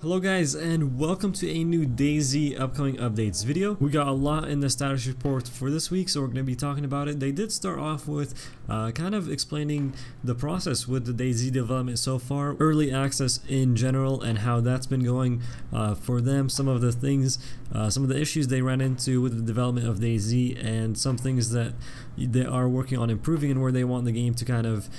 Hello guys, and welcome to a new DayZ upcoming updates video. We got a lot in the status report for this week, so we're going to be talking about it. They did start off with kind of explaining the process with the DayZ development so far, early access in general, and how that's been going for them, some of the things, some of the issues they ran into with the development of DayZ, and some things that they are working on improving and where they want the game to kind of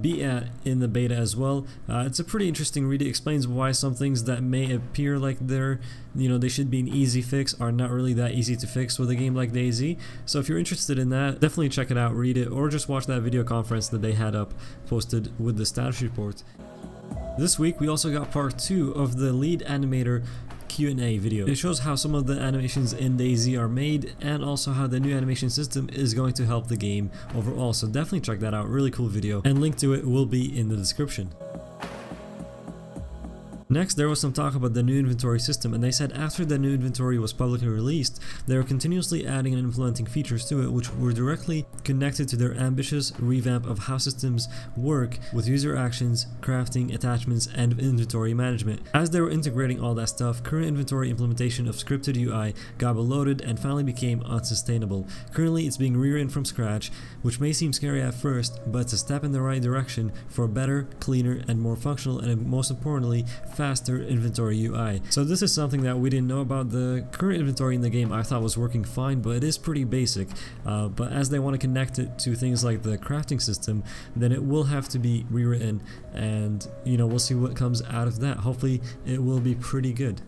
be at in the beta as well. It's a pretty interesting read. It explains why some things that may appear like they should be an easy fix are not really that easy to fix with a game like DayZ. So if you're interested in that, definitely check it out, read it, or just watch that video conference that they had up posted with the status report. This week we also got part 2 of the lead animator Q&A video. It shows how some of the animations in DayZ are made, and also how the new animation system is going to help the game overall. So definitely check that out, really cool video, and link to it will be in the description. Next, there was some talk about the new inventory system, and they said after the new inventory was publicly released, they were continuously adding and implementing features to it which were directly connected to their ambitious revamp of how systems work with user actions, crafting, attachments, and inventory management. As they were integrating all that stuff, current inventory implementation of scripted UI got bloated and finally became unsustainable. Currently, it's being rewritten from scratch, which may seem scary at first, but it's a step in the right direction for a better, cleaner, and more functional, and most importantly, faster inventory UI. So this is something that we didn't know about. The current inventory in the game I thought was working fine, but it is pretty basic. But as they want to connect it to things like the crafting system, then it will have to be rewritten, and we'll see what comes out of that. Hopefully it will be pretty good.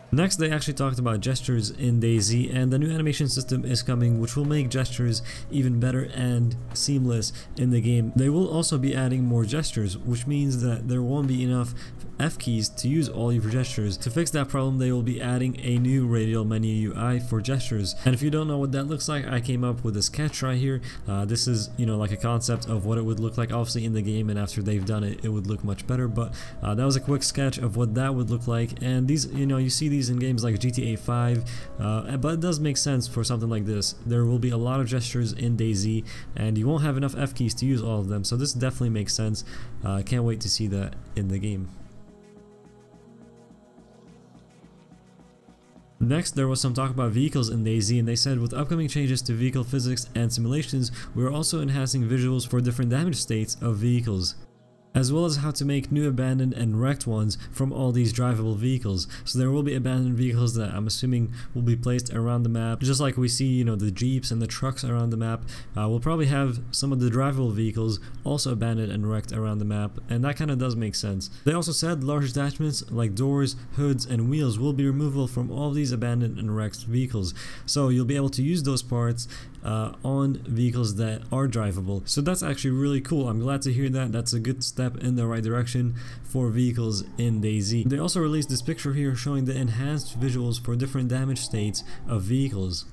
Next, they actually talked about gestures in DayZ, and the new animation system is coming, which will make gestures even better and seamless in the game. They will also be adding more gestures, which means that there won't be enough F keys to use all your gestures. To fix that problem, they will be adding a new radial menu UI for gestures. And if you don't know what that looks like, I came up with a sketch right here. This is like a concept of what it would look like. Obviously in the game, and after they've done it, it would look much better, but that was a quick sketch of what that would look like. And these, you see these in games like GTA 5, but it does make sense for something like this. There will be a lot of gestures in DayZ, and you won't have enough F keys to use all of them, so this definitely makes sense. Can't wait to see that in the game. Next, there was some talk about vehicles in DayZ, and they said with upcoming changes to vehicle physics and simulations, we are also enhancing visuals for different damage states of vehicles, as well as how to make new abandoned and wrecked ones from all these drivable vehicles. So there will be abandoned vehicles that I'm assuming will be placed around the map, just like we see the Jeeps and the trucks around the map. We'll probably have some of the drivable vehicles also abandoned and wrecked around the map, and that kind of does make sense. They also said large attachments like doors, hoods, and wheels will be removable from all these abandoned and wrecked vehicles, so you'll be able to use those parts on vehicles that are drivable. So that's actually really cool. I'm glad to hear that. That's a good step in the right direction for vehicles in DayZ. They also released this picture here showing the enhanced visuals for different damage states of vehicles.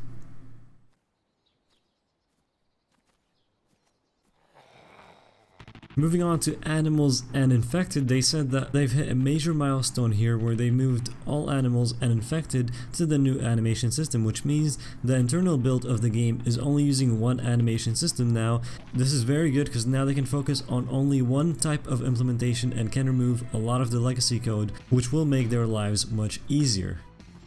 Moving on to animals and infected, they said that they've hit a major milestone here where they moved all animals and infected to the new animation system, which means the internal build of the game is only using one animation system now. This is very good because now they can focus on only one type of implementation and can remove a lot of the legacy code, which will make their lives much easier.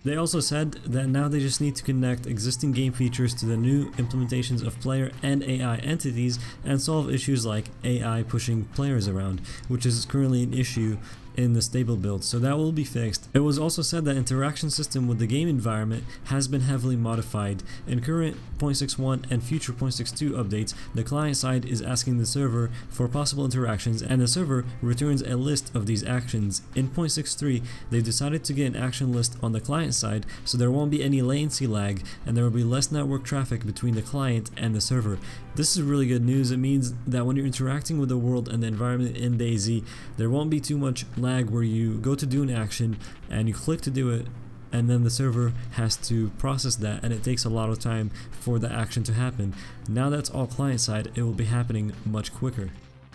They also said that now they just need to connect existing game features to the new implementations of player and AI entities and solve issues like AI pushing players around, which is currently an issue in the stable build, so that will be fixed. It was also said that interaction system with the game environment has been heavily modified. In current 0.61 and future 0.62 updates, the client side is asking the server for possible interactions, and the server returns a list of these actions. In 0.63, they decided to get an action list on the client side, so there won't be any latency lag, and there will be less network traffic between the client and the server. This is really good news. It means that when you're interacting with the world and the environment in DayZ, there won't be too much lag where you go to do an action and you click to do it, and then the server has to process that, and it takes a lot of time for the action to happen. Now that's all client side, it will be happening much quicker.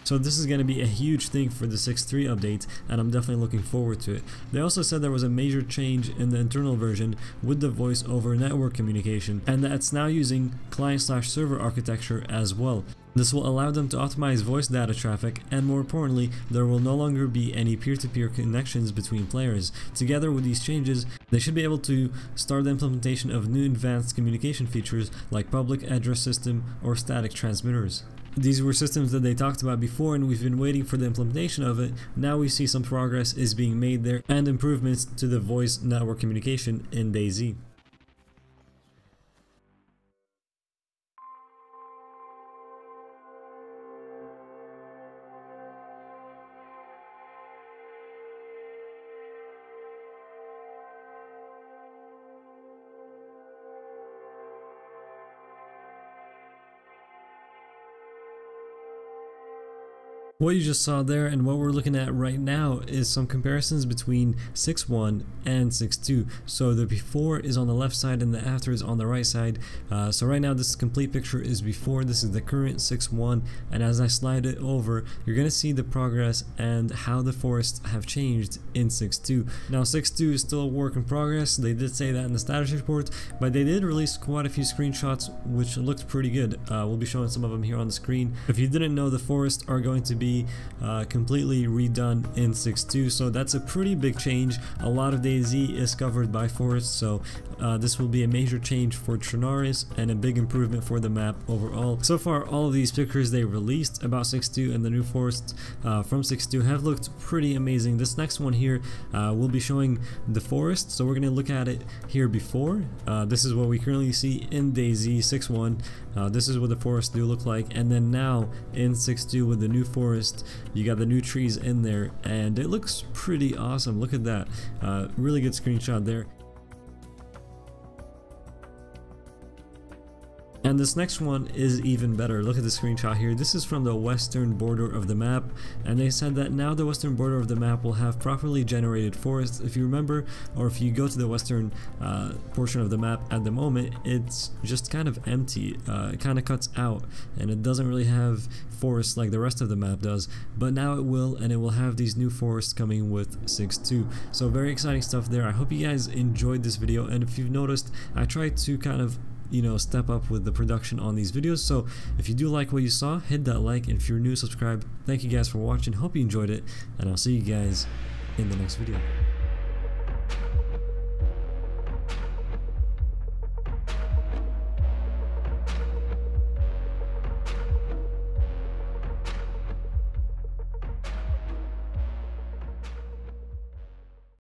So this is going to be a huge thing for the 6.3 update, and I'm definitely looking forward to it. They also said there was a major change in the internal version with the voice over network communication, and that it's now using client/server architecture as well. This will allow them to optimize voice data traffic, and more importantly, there will no longer be any peer-to-peer connections between players. Together with these changes, they should be able to start the implementation of new advanced communication features like public address system or static transmitters. These were systems that they talked about before, and we've been waiting for the implementation of it. Now we see some progress is being made there and improvements to the voice network communication in DayZ. What you just saw there and what we're looking at right now is some comparisons between 6.1 and 6.2. So the before is on the left side and the after is on the right side. So right now this complete picture is before, this is the current 6.1, and as I slide it over, you're going to see the progress and how the forests have changed in 6.2. Now 6.2 is still a work in progress. They did say that in the status report, but they did release quite a few screenshots which looked pretty good. We'll be showing some of them here on the screen. If you didn't know, the forests are going to be completely redone in 6.2, so that's a pretty big change. A lot of DayZ is covered by forests, so this will be a major change for Trinaris and a big improvement for the map overall. So far, all of these pictures they released about 6.2 and the new forests from 6.2 have looked pretty amazing. This next one here will be showing the forest, so we're going to look at it here before. This is what we currently see in DayZ 6.1. This is what the forests do look like, and then now in 6.2 with the new forest, you got the new trees in there, and it looks pretty awesome. Look at that. Really good screenshot there. And this next one is even better. Look at the screenshot here. This is from the western border of the map, and they said that now the western border of the map will have properly generated forests. If you remember, or if you go to the western portion of the map at the moment, it's just kind of empty. It kind of cuts out, and it doesn't really have forests like the rest of the map does, but now it will, and it will have these new forests coming with 6.2. So very exciting stuff there. I hope you guys enjoyed this video, and if you've noticed, I tried to kind of step up with the production on these videos. So if you do like what you saw, hit that like, and if you're new, subscribe. Thank you guys for watching. Hope you enjoyed it, and I'll see you guys in the next video.